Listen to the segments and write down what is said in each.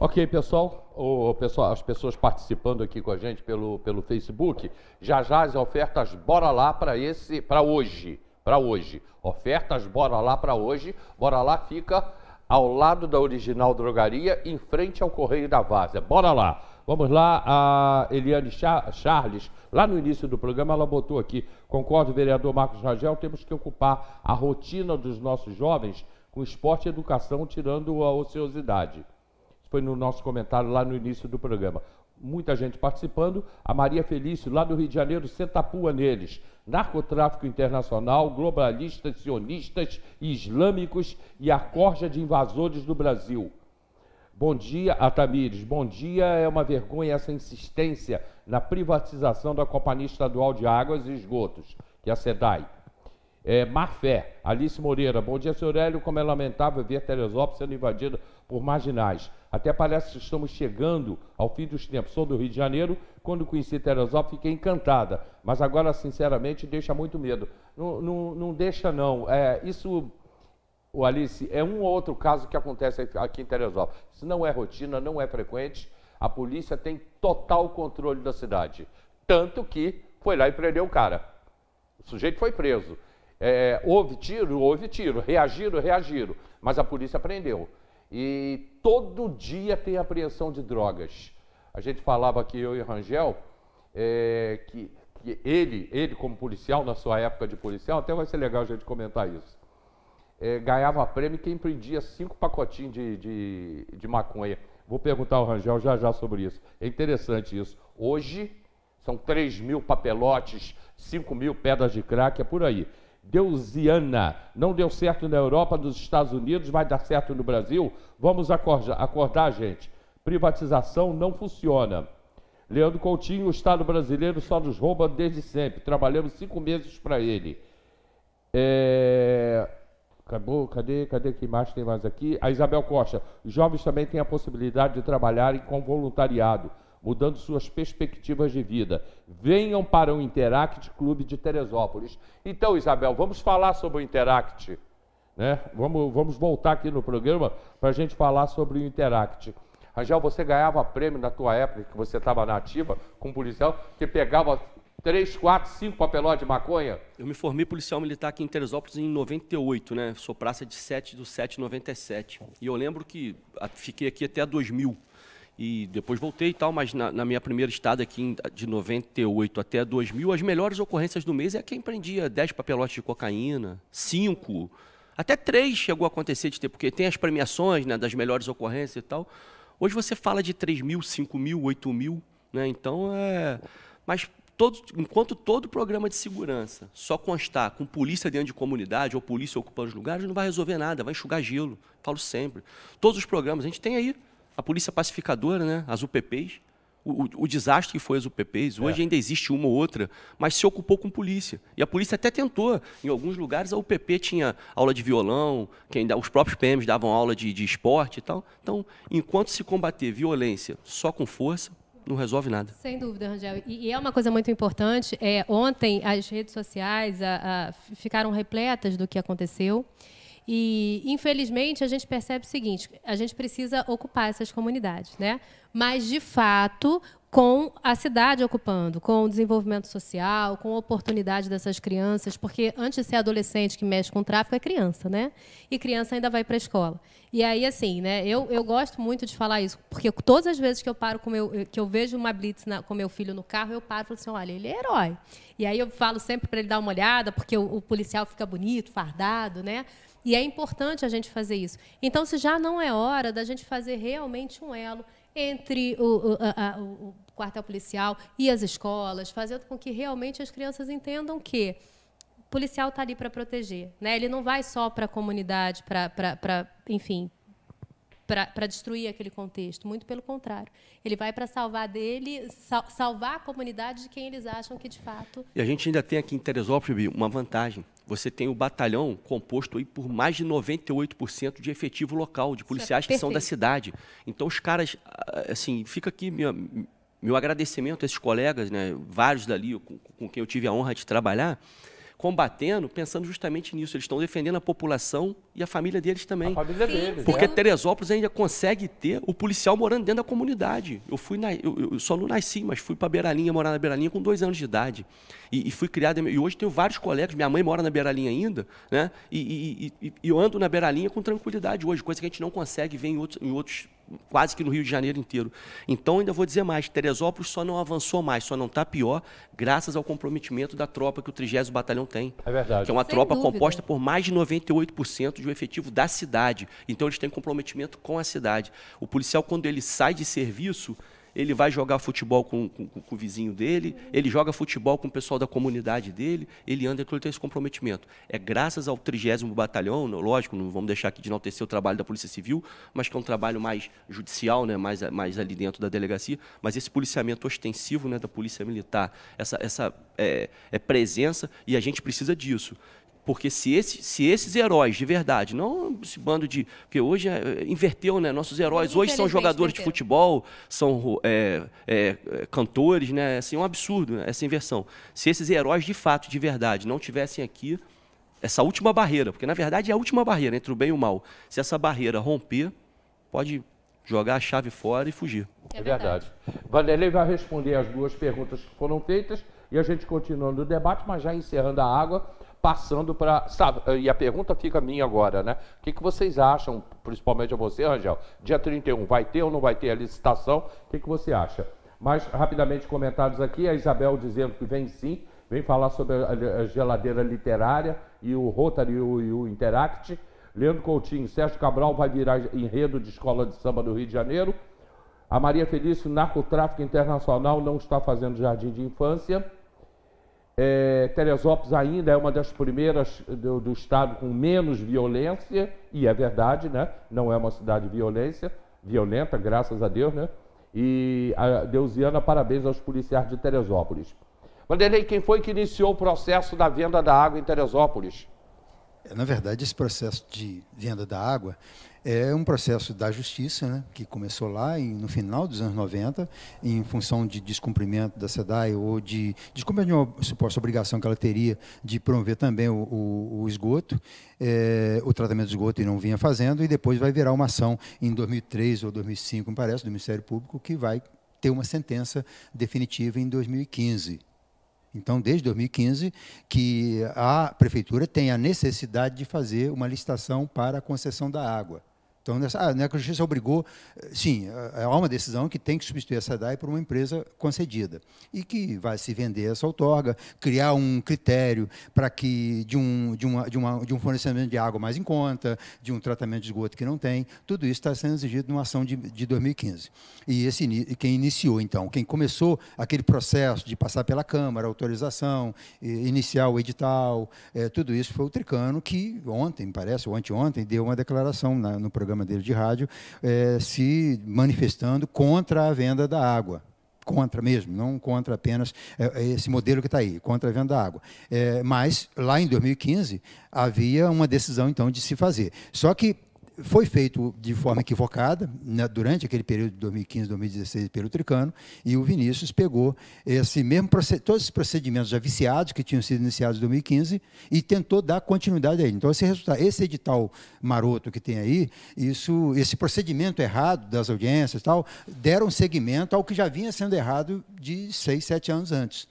Ok, pessoal, as pessoas participando aqui com a gente pelo Facebook, já as ofertas bora lá para hoje, ofertas bora lá fica ao lado da Original Drogaria, em frente ao Correio da Várzea, bora lá. Vamos lá, a Eliane Charles, lá no início do programa, ela botou aqui, concordo, vereador Marcos Rangel, temos que ocupar a rotina dos nossos jovens com esporte e educação, tirando a ociosidade. Foi no nosso comentário lá no início do programa. Muita gente participando. A Maria Felício, lá do Rio de Janeiro, senta a pua neles. Narcotráfico internacional, globalistas, sionistas, islâmicos e a corja de invasores do Brasil. Bom dia, Atamires. Bom dia, é uma vergonha essa insistência na privatização da Companhia Estadual de Águas e Esgotos, que é a SEDAI. Marfé, Alice Moreira, bom dia, senhor Hélio, como é lamentável ver Teresópolis sendo invadida por marginais. Até parece que estamos chegando ao fim dos tempos. Sou do Rio de Janeiro, quando conheci Teresópolis fiquei encantada, mas agora, sinceramente, deixa muito medo. Não deixa, não. Isso, Alice, é um ou outro caso que acontece aqui em Teresópolis. Isso não é rotina, não é frequente. A polícia tem total controle da cidade. Tanto que foi lá e prendeu o cara. O sujeito foi preso. Houve tiro, reagiram, mas a polícia prendeu. E todo dia tem apreensão de drogas. A gente falava aqui, eu e o Rangel, que ele como policial, na sua época de policial, até vai ser legal a gente comentar isso, ganhava prêmio quem prendia 5 pacotinhos de maconha. Vou perguntar ao Rangel já sobre isso. É interessante isso. Hoje, são 3.000 papelotes, 5.000 pedras de crack, é por aí. Deusiana, não deu certo na Europa, nos Estados Unidos, vai dar certo no Brasil? Vamos acordar, gente. Privatização não funciona. Leandro Coutinho, o Estado brasileiro só nos rouba desde sempre. Trabalhamos 5 meses para ele. Cadê que mais tem mais aqui? A Isabel Costa, os jovens também têm a possibilidade de trabalharem com voluntariado, mudando suas perspectivas de vida. Venham para o Interact Clube de Teresópolis. Então, Isabel, vamos falar sobre o Interact, né? Vamos voltar aqui no programa para a gente falar sobre o Interact. Rangel, você ganhava prêmio na tua época, que você estava na ativa, com policial, que pegava 3, 4, 5 papelotes de maconha? Eu me formei policial militar aqui em Teresópolis em 98, né? Sou praça de 7 do 7/97. E eu lembro que fiquei aqui até 2000. E depois voltei e tal, mas na minha primeira estada aqui, de 98 até 2000, as melhores ocorrências do mês é quem prendia 10 papelotes de cocaína, 5, até 3 chegou a acontecer de ter, porque tem as premiações, né, das melhores ocorrências e tal. Hoje você fala de 3.000, 5.000, 8.000, né? Então mas enquanto todo programa de segurança só constar com polícia dentro de comunidade ou polícia ocupando os lugares, não vai resolver nada, vai enxugar gelo, falo sempre. Todos os programas, a gente tem aí a polícia pacificadora, né? As UPPs, o desastre que foi as UPPs, hoje ainda existe uma ou outra, mas se ocupou com polícia. E a polícia até tentou, em alguns lugares a UPP tinha aula de violão, os próprios PMs davam aula de esporte e tal. Então, enquanto se combater violência só com força, não resolve nada. Sem dúvida, Rangel. E é uma coisa muito importante, ontem as redes sociais ficaram repletas do que aconteceu. E, infelizmente, a gente percebe o seguinte, a gente precisa ocupar essas comunidades, né? Mas, de fato, com a cidade ocupando, com o desenvolvimento social, com a oportunidade dessas crianças, porque antes de ser adolescente que mexe com tráfico, é criança, né? E criança ainda vai para a escola. E aí, assim, né? Eu gosto muito de falar isso, porque todas as vezes que eu paro que eu vejo uma blitz com meu filho no carro, eu paro e falo assim, olha, ele é herói. E aí eu falo sempre para ele dar uma olhada, porque o policial fica bonito, fardado, né? E é importante a gente fazer isso. Então, se já não é hora da gente fazer realmente um elo entre o quartel policial e as escolas, fazendo com que realmente as crianças entendam que o policial está ali para proteger, né? Ele não vai só para a comunidade, enfim, para destruir aquele contexto. Muito pelo contrário. Ele vai para salvar a comunidade de quem eles acham que, de fato... E a gente ainda tem aqui em Teresópolis uma vantagem. Você tem o batalhão composto aí por mais de 98% de efetivo local, de policiais que são da cidade. Então, os caras, assim, fica aqui meu agradecimento a esses colegas, né, vários dali com quem eu tive a honra de trabalhar, combatendo, pensando justamente nisso. Eles estão defendendo a população e a família deles também. A família deles. Porque Teresópolis ainda consegue ter o policial morando dentro da comunidade. Eu só não nasci, mas fui para Beiralinha, morar na Beiralinha com 2 anos de idade. E fui criado, e hoje tenho vários colegas, minha mãe mora na Beiralinha ainda, né? E eu ando na Beiralinha com tranquilidade hoje, coisa que a gente não consegue ver em outros quase que no Rio de Janeiro inteiro. Então, ainda vou dizer mais, Teresópolis só não avançou mais, só não está pior, graças ao comprometimento da tropa que o 30º Batalhão tem. É verdade. Que é uma Sem tropa dúvida. composta por mais de 98% do efetivo da cidade. Então, eles têm comprometimento com a cidade. O policial, quando ele sai de serviço, ele vai jogar futebol com o vizinho dele, ele joga futebol com o pessoal da comunidade dele, ele anda com esse comprometimento. É graças ao 30º Batalhão, lógico, não vamos deixar aqui de enaltecer o trabalho da Polícia Civil, mas que é um trabalho mais judicial, né, mais ali dentro da delegacia, mas esse policiamento ostensivo, né, da Polícia Militar, essa presença, e a gente precisa disso. Porque se esses heróis de verdade, não esse bando de... Porque hoje inverteu, né? Nossos heróis hoje são jogadores de futebol, são cantores, né? Assim, é um absurdo, né, essa inversão. Se esses heróis de fato, de verdade, não tivessem aqui essa última barreira, porque na verdade é a última barreira entre o bem e o mal. Se essa barreira romper, pode jogar a chave fora e fugir. É verdade. Vanderlei vai responder as 2 perguntas que foram feitas e a gente continua no debate, mas já encerrando a água, passando para... E a pergunta fica minha agora, né? O que vocês acham, principalmente a você, Rangel? Dia 31, vai ter ou não vai ter a licitação? O que você acha? Mas, rapidamente, comentários aqui, a Isabel dizendo que vem sim, vem falar sobre a geladeira literária e o Rotary e o Interact. Leandro Coutinho, Sérgio Cabral vai virar enredo de escola de samba do Rio de Janeiro. A Maria Felício, narcotráfico internacional não está fazendo jardim de infância. Teresópolis ainda é uma das primeiras do estado com menos violência, e é verdade, né? Não é uma cidade violenta, graças a Deus, né? E a Deusiana, parabéns aos policiais de Teresópolis. Vanderlei, quem foi que iniciou o processo da venda da água em Teresópolis? Na verdade, esse processo de venda da água é um processo da justiça, né, que começou lá no final dos anos 90, em função de descumprimento da SEDAI ou de descumprimento de uma suposta obrigação que ela teria de promover também o esgoto, o tratamento do esgoto, e não vinha fazendo, e depois vai virar uma ação em 2003 ou 2005, me parece, do Ministério Público, que vai ter uma sentença definitiva em 2015. Então, desde 2015, que a Prefeitura tem a necessidade de fazer uma licitação para a concessão da água. Então, a Justiça obrigou, sim, há uma decisão que tem que substituir a SEDAI por uma empresa concedida e que vai se vender essa outorga, criar um critério para que de um fornecimento de água mais em conta, de um tratamento de esgoto que não tem, tudo isso está sendo exigido numa ação de 2015. E quem iniciou, então, quem começou aquele processo de passar pela Câmara, autorização, iniciar o edital, tudo isso foi o Tricano, que ontem, parece, ou anteontem, deu uma declaração no programa dele de rádio, se manifestando contra a venda da água. Contra mesmo, não contra apenas esse modelo que está aí, contra a venda da água. Mas, lá em 2015, havia uma decisão, então, de se fazer. Só que foi feito de forma equivocada, né, durante aquele período de 2015, 2016, pelo Tricano, e o Vinícius pegou todos esses procedimentos já viciados que tinham sido iniciados em 2015 e tentou dar continuidade a ele. Então, esse edital maroto que tem aí, esse procedimento errado das audiências e tal, deram seguimento ao que já vinha sendo errado de 6, 7 anos antes,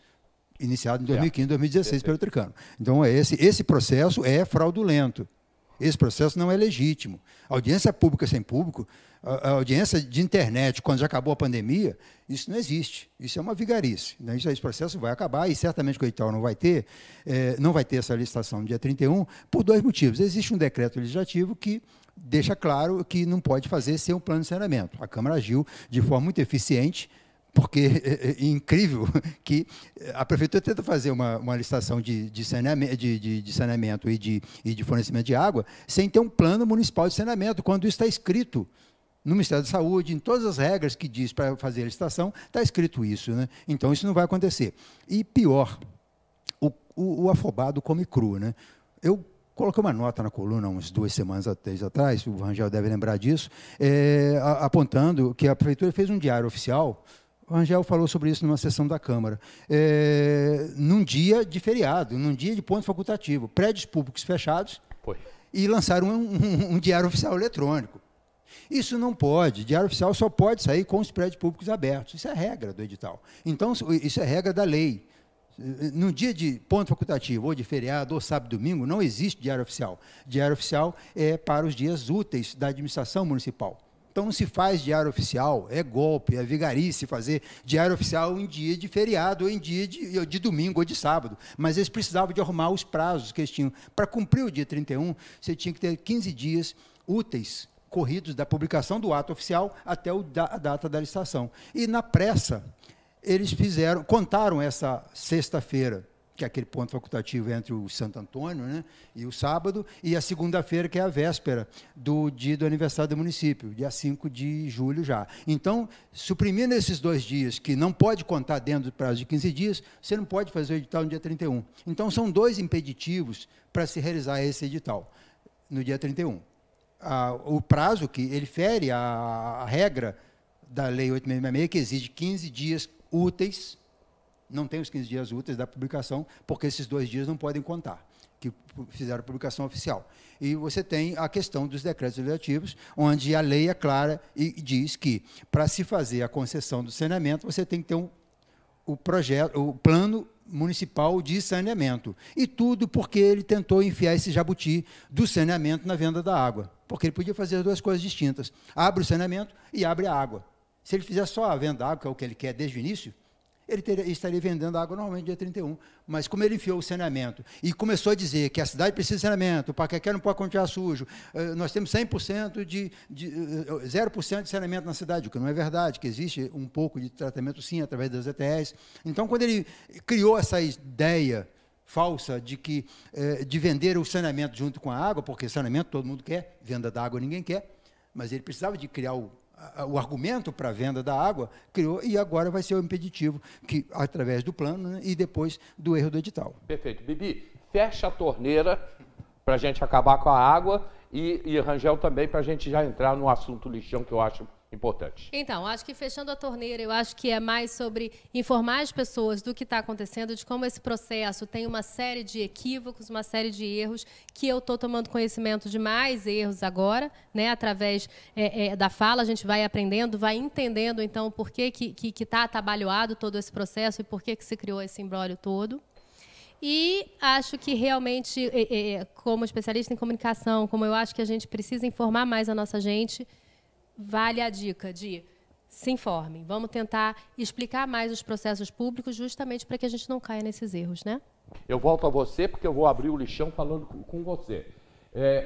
iniciado em 2015, 2016 pelo Tricano. Então, esse processo é fraudulento. Esse processo não é legítimo. A audiência pública sem público, a audiência de internet, quando já acabou a pandemia, isso não existe. Isso é uma vigarice. Né? Esse processo vai acabar e certamente o edital não vai ter essa licitação no dia 31, por 2 motivos. Existe um decreto legislativo que deixa claro que não pode fazer sem um plano de saneamento. A Câmara agiu de forma muito eficiente, porque é incrível que a Prefeitura tenta fazer uma licitação de saneamento e de fornecimento de água sem ter um plano municipal de saneamento, quando isso está escrito no Ministério da Saúde, em todas as regras que diz para fazer a licitação, está escrito isso, né? Então, isso não vai acontecer. E pior, o afobado come cru, né? Eu coloquei uma nota na coluna, umas 2 semanas, 3 atrás, o Rangel deve lembrar disso, apontando que a Prefeitura fez um diário oficial O Rangel falou sobre isso numa sessão da Câmara. Num dia de feriado, num dia de ponto facultativo, prédios públicos fechados, e lançaram um diário oficial eletrônico. Isso não pode. Diário oficial só pode sair com os prédios públicos abertos. Isso é regra do edital. Então, isso é regra da lei. No dia de ponto facultativo, ou de feriado, ou sábado e domingo, não existe diário oficial. Diário oficial é para os dias úteis da administração municipal. Então, não se faz diário oficial, é golpe, é vigarice fazer diário oficial em dia de feriado, ou em dia de domingo ou de sábado. Mas eles precisavam de arrumar os prazos que eles tinham. Para cumprir o dia 31, você tinha que ter 15 dias úteis, corridos da publicação do ato oficial até a data da licitação. E, na pressa, eles contaram essa sexta-feira, que é aquele ponto facultativo entre o Santo Antônio, né, e o sábado, e a segunda-feira, que é a véspera do dia do aniversário do município, dia 5 de julho já. Então, suprimindo esses 2 dias, que não pode contar dentro do prazo de 15 dias, você não pode fazer o edital no dia 31. Então, são 2 impeditivos para se realizar esse edital, no dia 31. O prazo que ele fere a regra da Lei 8.666, que exige 15 dias úteis, não tem os 15 dias úteis da publicação, porque esses 2 dias não podem contar, que fizeram a publicação oficial. E você tem a questão dos decretos legislativos, onde a lei é clara e diz que, para se fazer a concessão do saneamento, você tem que ter o plano municipal de saneamento. E tudo porque ele tentou enfiar esse jabuti do saneamento na venda da água. Porque ele podia fazer as 2 coisas distintas. Abre o saneamento e abre a água. Se ele fizer só a venda da água, que é o que ele quer desde o início, ele estaria vendendo água normalmente dia 31. Mas como ele enfiou o saneamento e começou a dizer que a cidade precisa de saneamento, o Paquequé não pode continuar sujo, nós temos 100% 0% de saneamento na cidade, o que não é verdade, que existe um pouco de tratamento sim, através das ETS. Então, quando ele criou essa ideia falsa de vender o saneamento junto com a água, porque saneamento todo mundo quer, venda da água ninguém quer, mas ele precisava de criar o argumento para a venda da água, criou, e agora vai ser o impeditivo, que, através do plano, né, e depois do erro do edital. Perfeito. Bibi, fecha a torneira para a gente acabar com a água e Rangel também, para a gente já entrar no assunto lixão, que eu acho importante. Então, acho que fechando a torneira, eu acho que é mais sobre informar as pessoas do que está acontecendo, de como esse processo tem uma série de equívocos, uma série de erros, que eu estou tomando conhecimento de mais erros agora, né, através da fala, a gente vai aprendendo, vai entendendo, então, por que está atabalhoado todo esse processo e por que se criou esse imbróglio todo. E acho que realmente, como especialista em comunicação, como eu acho que a gente precisa informar mais a nossa gente, vale a dica de se informem. Vamos tentar explicar mais os processos públicos justamente para que a gente não caia nesses erros, né? Eu volto a você, porque eu vou abrir o lixão falando com você.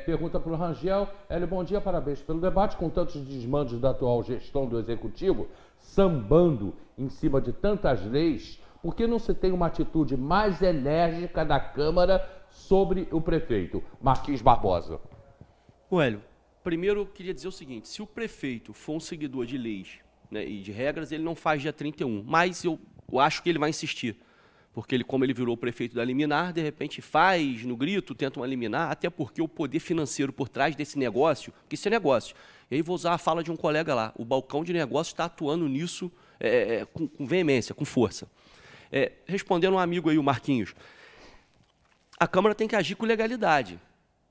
Pergunta para o Rangel. Hélio, bom dia, parabéns pelo debate. Com tantos desmandos da atual gestão do Executivo, sambando em cima de tantas leis, por que não se tem uma atitude mais enérgica da Câmara sobre o prefeito? Marquinhos Barbosa. Hélio, primeiro, eu queria dizer o seguinte, se o prefeito for um seguidor de leis, né, e de regras, ele não faz dia 31, mas eu acho que ele vai insistir, porque ele, como ele virou o prefeito da liminar, de repente faz no grito, tenta uma liminar, até porque o poder financeiro por trás desse negócio, porque isso é negócio, e aí vou usar a fala de um colega lá, o balcão de negócios está atuando nisso com veemência, com força. Respondendo um amigo aí, o Marquinhos, a Câmara tem que agir com legalidade.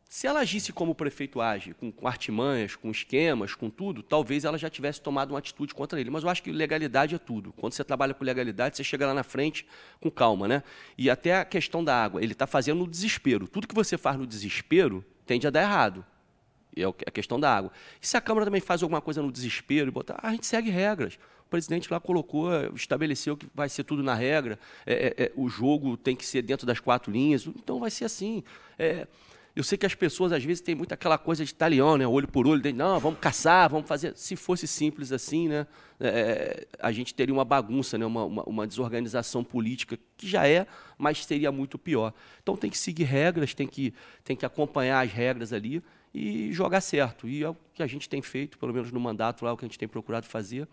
Se ela agisse como o prefeito age, com artimanhas, com esquemas, com tudo, talvez ela já tivesse tomado uma atitude contra ele. Mas eu acho que legalidade é tudo. Quando você trabalha com legalidade, você chega lá na frente com calma, né? E até a questão da água, ele está fazendo no desespero. Tudo que você faz no desespero tende a dar errado. E é a questão da água. E se a Câmara também faz alguma coisa no desespero e botar, a gente segue regras. O presidente lá colocou, estabeleceu que vai ser tudo na regra, o jogo tem que ser dentro das 4 linhas, então vai ser assim. Eu sei que as pessoas, às vezes, têm muito aquela coisa de talião, né? Olho por olho, não, vamos caçar, vamos fazer... Se fosse simples assim, né? A gente teria uma bagunça, né? Uma desorganização política, que já mas seria muito pior. Então, tem que seguir regras, tem que acompanhar as regras ali e jogar certo. E é o que a gente tem feito, pelo menos no mandato lá, é o que a gente tem procurado fazer.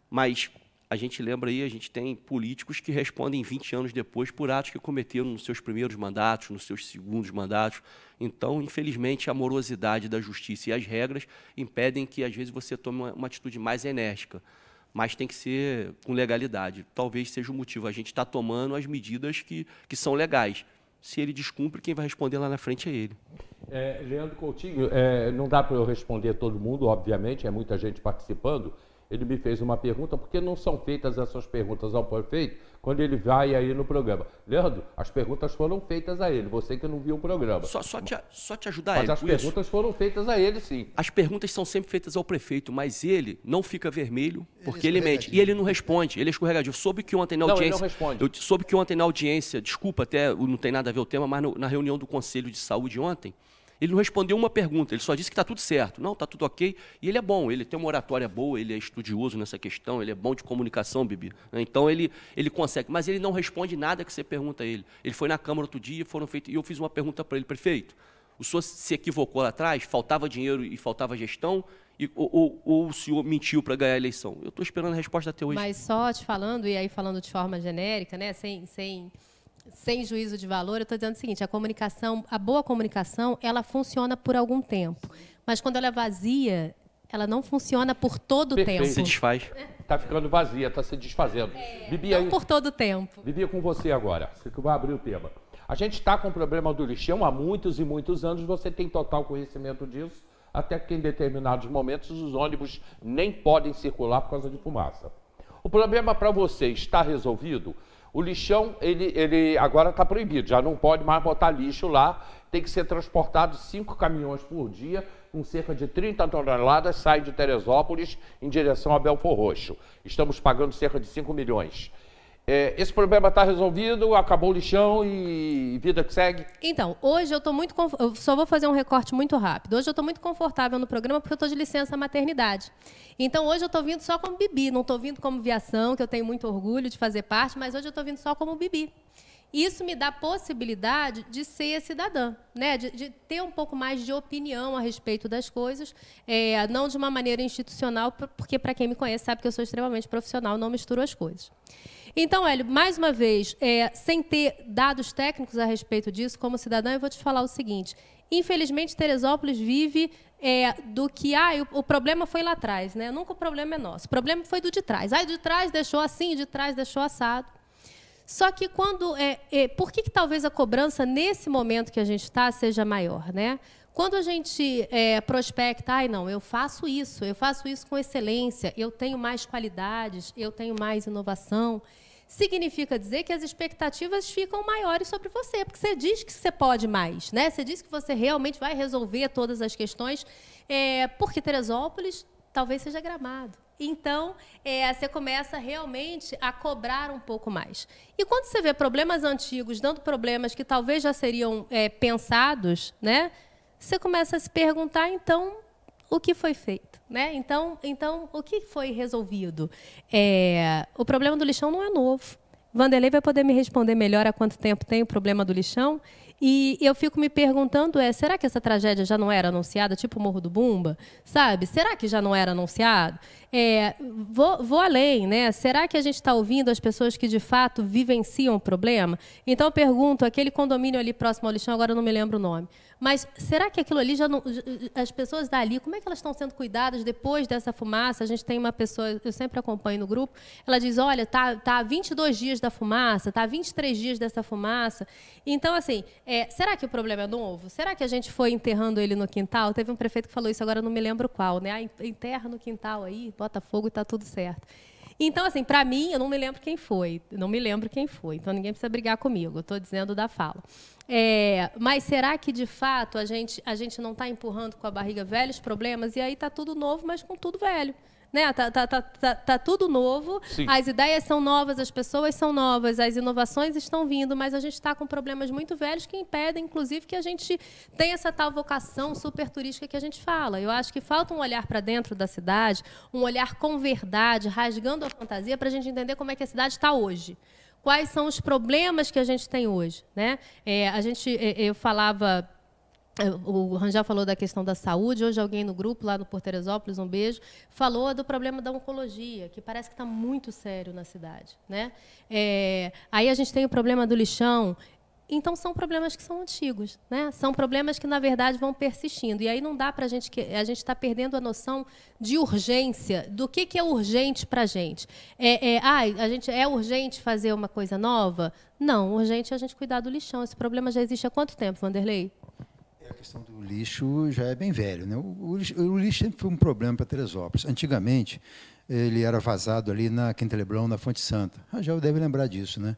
Mas a gente lembra aí, a gente tem políticos que respondem 20 anos depois por atos que cometeram nos seus primeiros mandatos, nos seus segundos mandatos. Então, infelizmente, a morosidade da justiça e as regras impedem que, às vezes, você tome uma atitude mais enérgica. mas tem que ser com legalidade. Talvez seja o motivo. A gente está tomando as medidas que são legais. Se ele descumpre, quem vai responder lá na frente é ele. Leandro Coutinho, não dá para eu responder todo mundo, obviamente, é muita gente participando. Ele me fez uma pergunta, por que não são feitas essas perguntas ao prefeito quando ele vai aí no programa? Leandro, as perguntas foram feitas a ele, você que não viu o programa. Só te ajudar, mas as perguntas foram feitas a ele, sim. As perguntas são sempre feitas ao prefeito, mas ele não fica vermelho, porque ele mente. E ele não responde, ele é escorregadio. Soube que ontem na audiência... Não, ele não responde. Eu soube que ontem na audiência, desculpa, até não tem nada a ver o tema, mas na reunião do Conselho de Saúde ontem, ele não respondeu uma pergunta, ele só disse que está tudo certo. Não, está tudo ok. E ele é bom, ele tem uma oratória boa, ele é estudioso nessa questão, ele é bom de comunicação, Bibi. Então, ele consegue. Mas ele não responde nada que você pergunta a ele. Ele foi na Câmara outro dia, e eu fiz uma pergunta para ele, prefeito, o senhor se equivocou lá atrás, faltava dinheiro e faltava gestão, ou o senhor mentiu para ganhar a eleição? Eu estou esperando a resposta até hoje. Mas só te falando, e aí falando de forma genérica, né, sem juízo de valor, eu estou dizendo o seguinte, a boa comunicação, ela funciona por algum tempo. Mas quando ela é vazia, ela não funciona por todo o tempo. Se desfaz. Está ficando vazia, está se desfazendo. Bibi, não por todo o tempo. Bibi, é com você agora, você que vai abrir o tema. A gente está com o problema do lixão há muitos e muitos anos, você tem total conhecimento disso, até que em determinados momentos os ônibus nem podem circular por causa de fumaça. O problema para você está resolvido? O lixão, ele agora está proibido, já não pode mais botar lixo lá, tem que ser transportado 5 caminhões por dia, com cerca de 30 toneladas, sai de Teresópolis em direção a Belfor Roxo. Estamos pagando cerca de 5 milhões. Esse problema está resolvido, acabou o lixão e vida que segue? Então, hoje eu estou muito... Eu só vou fazer um recorte muito rápido. Hoje eu estou muito confortável no programa porque eu estou de licença maternidade. Então, hoje eu estou vindo só como Bibi, não estou vindo como Viação, que eu tenho muito orgulho de fazer parte, mas hoje eu estou vindo só como Bibi. Isso me dá a possibilidade de ser cidadã, né? de ter um pouco mais de opinião a respeito das coisas, não de uma maneira institucional, porque, para quem me conhece, sabe que eu sou extremamente profissional, não misturo as coisas. Então, Hélio, mais uma vez, sem ter dados técnicos a respeito disso, como cidadã, eu vou te falar o seguinte. Infelizmente, Teresópolis vive do que... o problema foi lá atrás, né? Nunca o problema é nosso. O problema foi do de trás. O de trás deixou assim, o de trás deixou assado. Só que quando... por que talvez a cobrança, nesse momento que a gente está, seja maior, né? Quando a gente prospecta, não, eu faço isso com excelência, eu tenho mais qualidades, eu tenho mais inovação, significa dizer que as expectativas ficam maiores sobre você, porque você diz que você pode mais, né? Você diz que você realmente vai resolver todas as questões, porque Teresópolis talvez seja Gramado. Então, você começa realmente a cobrar um pouco mais. E quando você vê problemas antigos dando problemas que talvez já seriam pensados, né? Você começa a se perguntar, então, o que foi feito, né? Então o que foi resolvido? O problema do lixão não é novo. Vanderlei vai poder me responder melhor há quanto tempo tem o problema do lixão. E eu fico me perguntando, será que essa tragédia já não era anunciada, tipo o Morro do Bumba? Sabe? Será que já não era anunciado? Vou além, né? Será que a gente está ouvindo as pessoas que, de fato, vivenciam o problema? Então, eu pergunto, aquele condomínio ali próximo ao lixão, agora eu não me lembro o nome, mas será que aquilo ali já não... As pessoas dali, como é que elas estão sendo cuidadas depois dessa fumaça? A gente tem uma pessoa, eu sempre acompanho no grupo, ela diz, olha, tá 22 dias da fumaça, tá 23 dias dessa fumaça. Então, assim, será que o problema é novo? Será que a gente foi enterrando ele no quintal? Teve um prefeito que falou isso, agora eu não me lembro qual, né? Enterra no quintal aí, bota fogo e está tudo certo. Então, assim, para mim, eu não me lembro quem foi. Então, ninguém precisa brigar comigo. Eu estou dizendo da fala. Mas será que, de fato, a gente não está empurrando com a barriga velhos problemas? E aí está tudo novo, mas com tudo velho. Né? Tá tudo novo, sim. As ideias são novas, as pessoas são novas, as inovações estão vindo, mas a gente está com problemas muito velhos que impedem, inclusive, que a gente tenha essa tal vocação super turística que a gente fala. Eu acho que falta um olhar para dentro da cidade, um olhar com verdade, rasgando a fantasia, para a gente entender como é que a cidade está hoje. Quais são os problemas que a gente tem hoje, né? Eu falava... O Rangel falou da questão da saúde. Hoje alguém no grupo, lá no Por Teresópolis, um beijo, falou do problema da oncologia, que parece que está muito sério na cidade, né? Aí a gente tem o problema do lixão. Então, são problemas que são antigos, né? São problemas que, na verdade, vão persistindo. E aí não dá para a gente está perdendo a noção de urgência, do que é urgente para a gente. É urgente fazer uma coisa nova? Não, urgente é a gente cuidar do lixão. Esse problema já existe há quanto tempo, Vanderlei? A questão do lixo já é bem velho, né? O lixo sempre foi um problema para Teresópolis. Antigamente, ele era vazado ali na Quinta Leblon, na Fonte Santa. Já deve lembrar disso, né?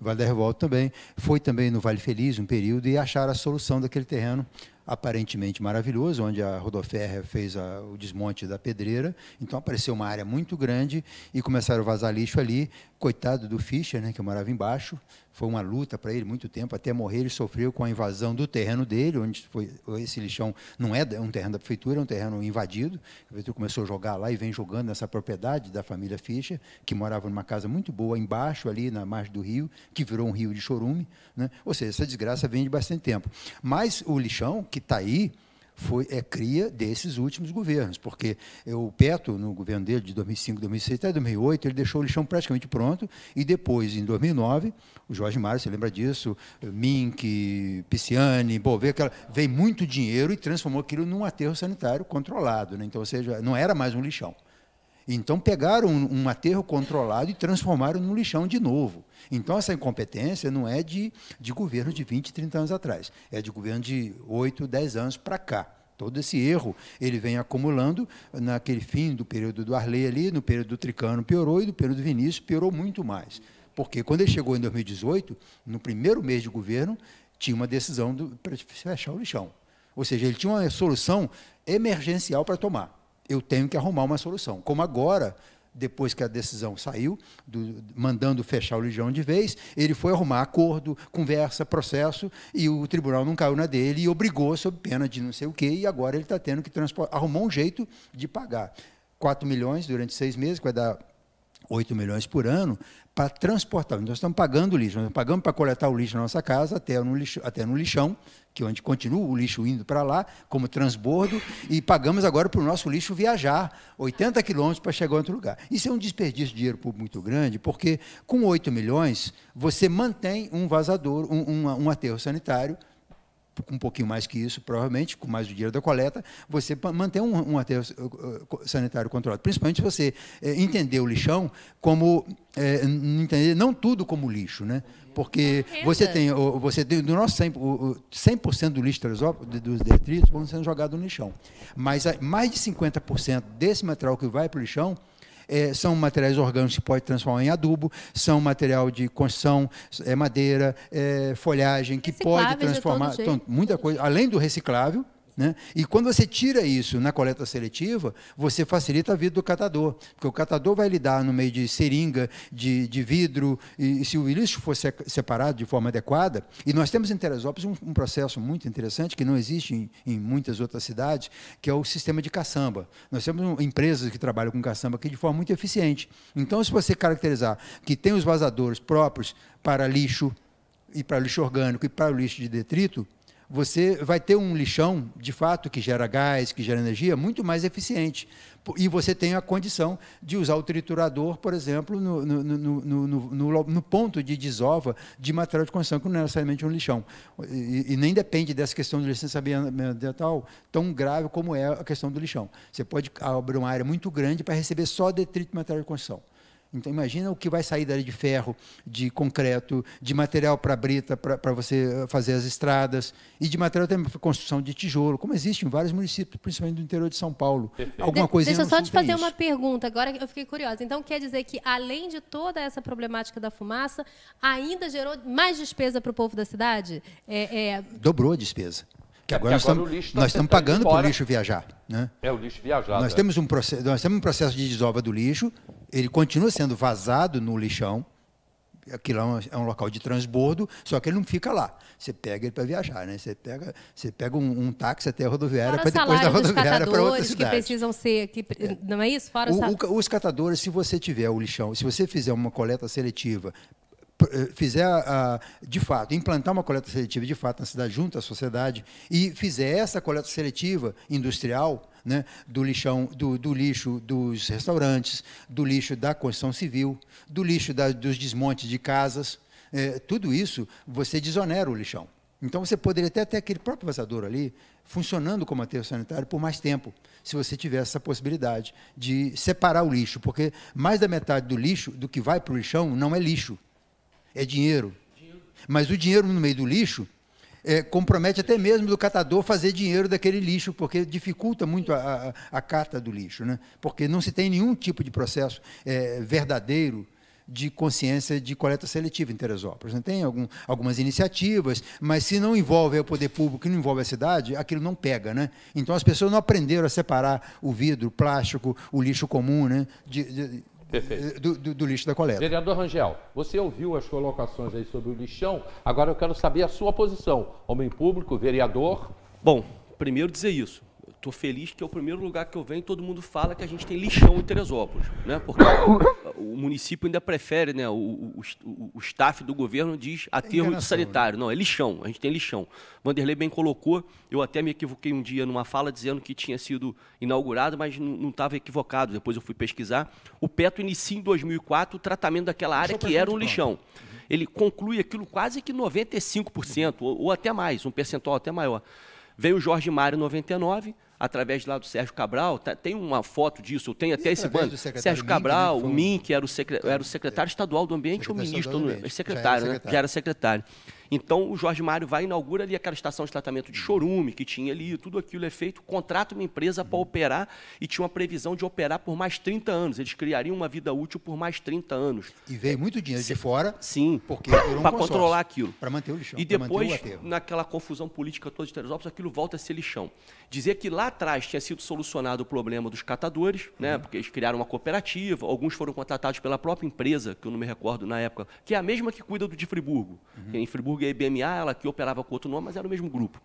Vale da Revolta também. Foi também no Vale Feliz um período e acharam a solução daquele terreno aparentemente maravilhoso, onde a Rodoférrea fez o desmonte da pedreira. Então apareceu uma área muito grande e começaram a vazar lixo ali. Coitado do Fischer, né, que eu morava embaixo, foi uma luta para ele muito tempo, até morrer ele sofreu com a invasão do terreno dele, onde foi esse lixão não é um terreno da prefeitura, é um terreno invadido. A prefeitura começou a jogar lá e vem jogando nessa propriedade da família Fischer, que morava numa casa muito boa embaixo, ali na margem do rio, que virou um rio de chorume, né? Ou seja, essa desgraça vem de bastante tempo. Mas o lixão que está aí é cria desses últimos governos, porque o Petro, no governo dele, de 2005, 2006 até 2008, ele deixou o lixão praticamente pronto, e depois, em 2009, o Jorge Mário, você lembra disso, Mink, Pisciani, veio muito dinheiro e transformou aquilo num aterro sanitário controlado, né? Então, ou seja, não era mais um lixão. Então, pegaram um aterro controlado e transformaram num lixão de novo. Então, essa incompetência não é de governo de 20, 30 anos atrás, é de governo de 8, 10 anos para cá. Todo esse erro ele vem acumulando naquele fim do período do Arley ali, no período do Tricano piorou e no período do Vinícius piorou muito mais. Porque quando ele chegou em 2018, no primeiro mês de governo, tinha uma decisão para fechar o lixão. Ou seja, ele tinha uma solução emergencial para tomar. Eu tenho que arrumar uma solução. Como agora, depois que a decisão saiu, mandando fechar o lixão de vez, ele foi arrumar acordo, conversa, processo, e o tribunal não caiu na dele e obrigou, sob pena de não sei o quê, e agora ele está tendo que arrumar um jeito de pagar 4 milhões durante 6 meses, que vai dar 8 milhões por ano, para transportar. Nós estamos pagando lixo, nós pagamos para coletar o lixo na nossa casa, até no lixão, que é onde continua o lixo indo para lá, como transbordo, e pagamos agora para o nosso lixo viajar 80 quilômetros para chegar a outro lugar. Isso é um desperdício de dinheiro público muito grande, porque com 8 milhões, você mantém um vazador, um aterro sanitário, com um pouquinho mais que isso, provavelmente, com mais o dinheiro da coleta, você mantém um aterro sanitário controlado. Principalmente se você entender o lixão como, entender não tudo como lixo, né? Porque você tem do nosso 100% do lixo dos detritos vão sendo jogados no lixão. Mas mais de 50% desse material que vai para o lixão são materiais orgânicos que pode transformar em adubo, são material de construção, madeira, folhagem, que pode transformar muita coisa, além do reciclável, né? E quando você tira isso na coleta seletiva, você facilita a vida do catador, porque o catador vai lidar no meio de seringa, de vidro, e se o lixo for separado de forma adequada, e nós temos em Teresópolis um processo muito interessante, que não existe em muitas outras cidades, que é o sistema de caçamba. Nós temos empresas que trabalham com caçamba aqui de forma muito eficiente. Então, se você caracterizar que tem os vazadores próprios para lixo, e para lixo orgânico, e para o lixo de detrito, você vai ter um lixão, de fato, que gera gás, que gera energia, muito mais eficiente. E você tem a condição de usar o triturador, por exemplo, no ponto de desova de material de construção, que não é necessariamente um lixão. E nem depende dessa questão do licenciamento ambiental tão grave como é a questão do lixão. Você pode abrir uma área muito grande para receber só detrito de material de construção. Então, imagina o que vai sair dali de ferro, de concreto, de material para brita, para você fazer as estradas, e de material também para construção de tijolo, como existe em vários municípios, principalmente do interior de São Paulo. Alguma coisa. Deixa eu só te fazer uma pergunta, agora eu fiquei curiosa. Então, quer dizer que, além de toda essa problemática da fumaça, ainda gerou mais despesa para o povo da cidade? Dobrou a despesa. Que agora nós estamos pagando para o lixo viajar. Né? É o lixo viajado. Nós temos um processo de desova do lixo, ele continua sendo vazado no lixão, aquilo é um local de transbordo, só que ele não fica lá. Você pega ele para viajar, né? Você pega um táxi até a rodoviária, para depois da rodoviária para outra cidade. Que precisam ser, não é isso? Fora os catadores, se você tiver o lixão, se você fizer uma coleta seletiva, fizer, de fato, implantar uma coleta seletiva, de fato, na cidade, junto à sociedade, e fizer essa coleta seletiva industrial, né, do lixão, do lixo dos restaurantes, do lixo da construção civil, do lixo dos desmontes de casas, tudo isso você desonera o lixão. Então, você poderia até ter aquele próprio vazador ali funcionando como aterro sanitário por mais tempo, se você tivesse essa possibilidade de separar o lixo, porque mais da metade do lixo, do que vai para o lixão, não é lixo, é dinheiro. Mas o dinheiro no meio do lixo compromete até mesmo do catador fazer dinheiro daquele lixo, porque dificulta muito a cata do lixo, né? Porque não se tem nenhum tipo de processo verdadeiro de consciência de coleta seletiva em Teresópolis. Não tem algumas iniciativas, mas se não envolve o poder público, não envolve a cidade, aquilo não pega, né? Então, as pessoas não aprenderam a separar o vidro, o plástico, o lixo comum, né, do lixo da coleta. Vereador Rangel, você ouviu as colocações aí sobre o lixão, agora eu quero saber a sua posição. Homem público, vereador. Bom, primeiro dizer isso. Estou feliz que é o primeiro lugar que eu venho, todo mundo fala que a gente tem lixão em Teresópolis, né? Porque o município ainda prefere, né? O staff do governo diz aterro sanitário. Não, é lixão, a gente tem lixão. Vanderlei bem colocou, eu até me equivoquei um dia numa fala dizendo que tinha sido inaugurado, mas não estava equivocado, depois eu fui pesquisar. O Petro inicia em 2004 o tratamento daquela área que era um lixão. Ele conclui aquilo quase que 95%, ou até mais, um percentual até maior. Veio o Jorge Mário em 99, através lá do Sérgio Cabral, tem uma foto disso, eu tenho até esse banco. Sérgio Cabral, o Min, que era o secretário estadual do Ambiente, ou ministro, secretário, né? Já era secretário. Então, o Jorge Mário vai e inaugura ali aquela estação de tratamento de chorume que tinha ali, tudo aquilo é feito, contrata uma empresa para operar e tinha uma previsão de operar por mais 30 anos. Eles criariam uma vida útil por mais 30 anos. E veio muito dinheiro de fora, sim, para controlar aquilo. Para manter o lixão. E depois, naquela confusão política toda de Teresópolis, aquilo volta a ser lixão. Dizer que lá atrás tinha sido solucionado o problema dos catadores, né, porque eles criaram uma cooperativa, alguns foram contratados pela própria empresa, que eu não me recordo na época, que é a mesma que cuida do de Friburgo. Que em Friburgo é a IBMA, ela que operava com outro nome, mas era o mesmo grupo.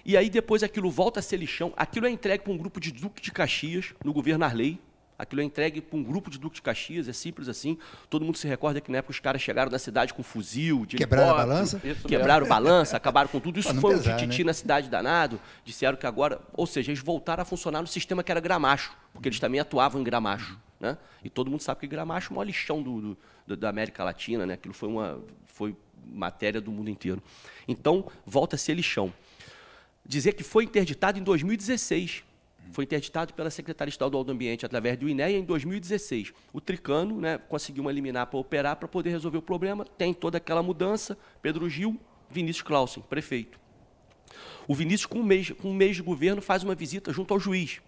E aí depois aquilo volta a ser lixão, aquilo é entregue para um grupo de Duque de Caxias, no governo Arley, aquilo é entregue para um grupo de Duque de Caxias, é simples assim, todo mundo se recorda que na época os caras chegaram na cidade com fuzil, de quebraram a balança? Quebraram a balança, acabaram com tudo, isso foi um tititi, né, na cidade danado, disseram que agora, ou seja, eles voltaram a funcionar no sistema que era Gramacho, porque eles também atuavam em Gramacho, né? E todo mundo sabe que Gramacho é o maior lixão da América Latina, né? Aquilo foi matéria do mundo inteiro. Então, volta a ser lixão. Dizer que foi interditado em 2016. Foi interditado pela Secretaria Estadual do Ambiente através do INEA em 2016. O Tricano, né, conseguiu uma liminar para operar, para poder resolver o problema. Tem toda aquela mudança. Pedro Gil, Vinícius Clausen, prefeito. O Vinícius, com um mês de governo, faz uma visita junto ao juiz.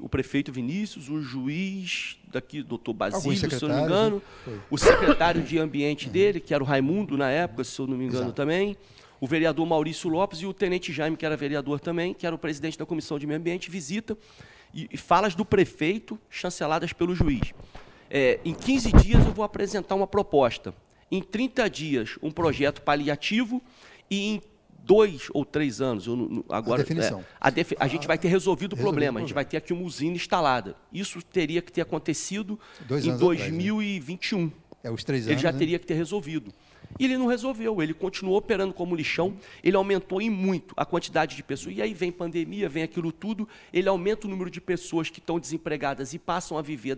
O prefeito Vinícius, o juiz daqui, doutor Basílio, se eu não me engano, o secretário de ambiente dele, que era o Raimundo na época, se eu não me engano também, o vereador Maurício Lopes e o tenente Jaime, que era vereador também, que era o presidente da Comissão de Meio Ambiente, visita e falas do prefeito chanceladas pelo juiz. Em 15 dias eu vou apresentar uma proposta, em 30 dias um projeto paliativo e em 2 ou 3 anos, agora, a gente vai ter resolvido o problema, a gente vai ter aqui uma usina instalada. Isso teria que ter acontecido em 2021. Atrás, né? Os 3 anos, ele já teria que ter resolvido. E ele não resolveu, ele continuou operando como lixão, ele aumentou em muito a quantidade de pessoas. E aí vem pandemia, vem aquilo tudo, ele aumenta o número de pessoas que estão desempregadas e passam a viver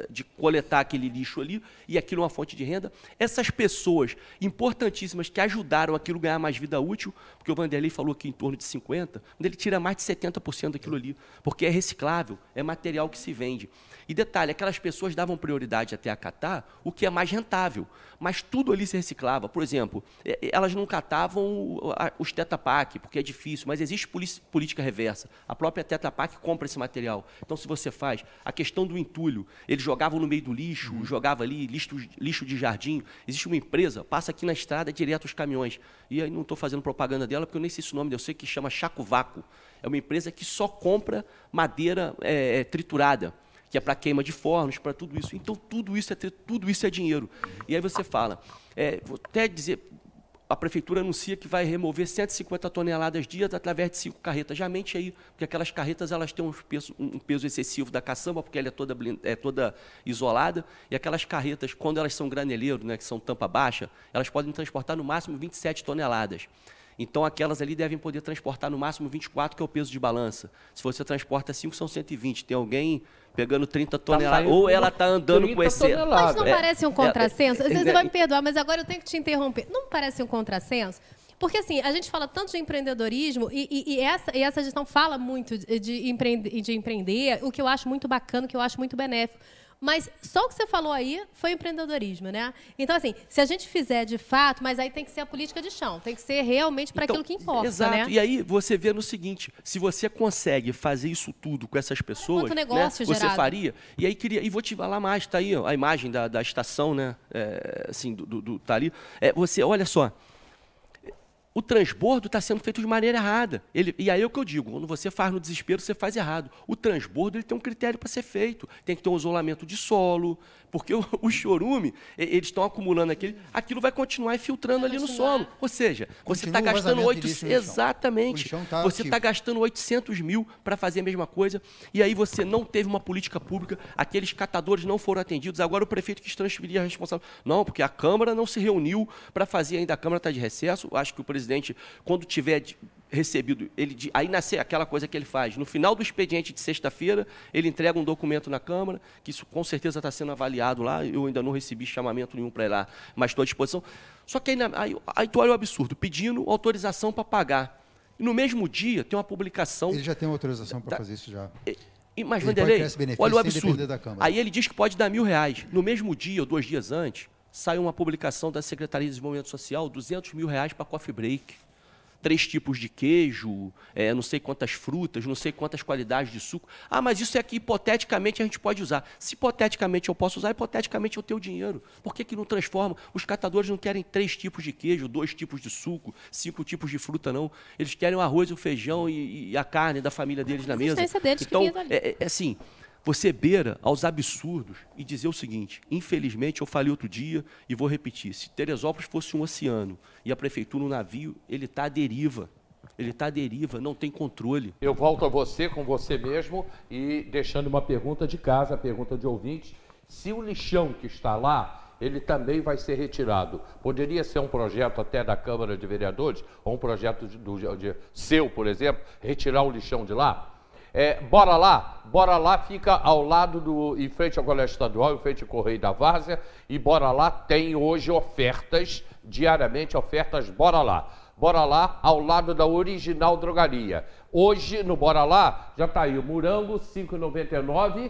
de coletar aquele lixo ali, e aquilo é uma fonte de renda. Essas pessoas importantíssimas que ajudaram aquilo a ganhar mais vida útil, porque o Vanderlei falou que em torno de 50%, ele tira mais de 70% daquilo ali, porque é reciclável, é material que se vende. E detalhe, aquelas pessoas davam prioridade até a catar o que é mais rentável, mas tudo ali se reciclava. Por exemplo, elas não catavam os Tetra Pak, porque é difícil, mas existe política reversa. A própria Tetra Pak compra esse material. Então, se você faz a questão do entulho, eles jogavam no meio do lixo, jogava ali lixo de jardim. Existe uma empresa, passa aqui na estrada direto os caminhões. E aí não estou fazendo propaganda dela, porque eu nem sei se o nome dela, eu sei que chama Chacovaco. É uma empresa que só compra madeira triturada, que é para queima de fornos, para tudo isso. Então, tudo isso é dinheiro. E aí você fala, vou até dizer, a prefeitura anuncia que vai remover 150 toneladas dia através de 5 carretas. Já mente aí, porque aquelas carretas elas têm um peso excessivo da caçamba, porque ela é toda isolada, e aquelas carretas, quando elas são graneleiro, né, que são tampa baixa, elas podem transportar no máximo 27 toneladas. Então, aquelas ali devem poder transportar no máximo 24, que é o peso de balança. Se você transporta 5, são 120. Tem alguém pegando 30 toneladas, ou ela está andando com excesso. Mas não parece um contrassenso? Você vai me perdoar, mas agora eu tenho que te interromper. Não parece um contrassenso? Porque, assim, a gente fala tanto de empreendedorismo e essa gestão fala muito de empreender, o que eu acho muito bacana, o que eu acho muito benéfico. Mas só o que você falou aí foi empreendedorismo, né? Então, assim, se a gente fizer de fato, mas aí tem que ser a política de chão, tem que ser realmente para aquilo que importa, exato. né? E aí você vê no seguinte, se você consegue fazer isso tudo com essas pessoas, quanto negócio você gerado. faria. E aí e vou te falar mais, tá aí ó, a imagem da estação, né? Assim, tá ali. Você, olha só. O transbordo está sendo feito de maneira errada. E aí é o que eu digo, quando você faz no desespero, você faz errado. O transbordo ele tem um critério para ser feito. Tem que ter um isolamento de solo, porque o chorume, eles estão acumulando aquilo vai continuar infiltrando ali no solo. Ou seja, você está gastando 800... Exatamente. Você está gastando 800 mil para fazer a mesma coisa, e aí você não teve uma política pública, aqueles catadores não foram atendidos, agora o prefeito quis transferir a responsabilidade. Não, porque a Câmara não se reuniu para fazer ainda, a Câmara está de recesso, acho que o presidente, quando tiver recebido, aí nasce aquela coisa que ele faz. No final do expediente de sexta-feira, ele entrega um documento na Câmara, que isso com certeza está sendo avaliado lá, eu ainda não recebi chamamento nenhum para ir lá, mas estou à disposição. Só que aí tu olha o absurdo, pedindo autorização para pagar. E no mesmo dia tem uma publicação... Ele já tem autorização para fazer isso já. Mas, Vanderlei, olha o absurdo. Aí ele diz que pode dar R$1.000. No mesmo dia, ou 2 dias antes, sai uma publicação da Secretaria de Desenvolvimento Social, R$200 mil para coffee break. 3 tipos de queijo, não sei quantas frutas, não sei quantas qualidades de suco. Ah, mas isso é que hipoteticamente a gente pode usar. Se hipoteticamente eu posso usar, hipoteticamente eu tenho dinheiro. Por que não transforma? Os catadores não querem 3 tipos de queijo, 2 tipos de suco, 5 tipos de fruta, não. Eles querem o arroz, o feijão e a carne da família deles na mesa. Então, assim... Você beira aos absurdos e dizer o seguinte, infelizmente, eu falei outro dia e vou repetir, se Teresópolis fosse um oceano e a prefeitura um navio, ele está à deriva. Ele está à deriva, não tem controle. Eu volto a você, com você mesmo, e deixando uma pergunta de casa, a pergunta de ouvinte. Se o lixão que está lá, ele também vai ser retirado. Poderia ser um projeto até da Câmara de Vereadores, ou um projeto seu, por exemplo, retirar o lixão de lá? Bora lá, fica ao lado em frente ao Colégio Estadual, em frente ao Correio da Várzea, e Bora Lá tem hoje ofertas, diariamente ofertas Bora Lá, ao lado da Original Drogaria. Hoje, no Bora Lá, já está aí o morango, R$ 5,99,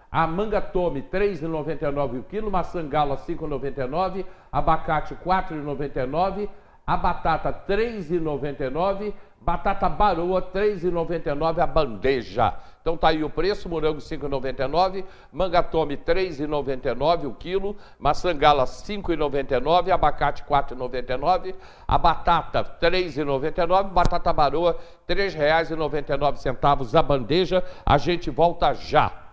a manga tome, R$ 3,99 o quilo, maçã gala, R$ 5,99, abacate, R$ 4,99, a batata, R$ 3,99, batata baroa, R$ 3,99 a bandeja. Então tá aí o preço, morango R$ 5,99, manga tome R$ 3,99 o quilo, maçã gala R$ 5,99, abacate R$ 4,99, a batata R$ 3,99, batata baroa R$ 3,99 a bandeja. A gente volta já.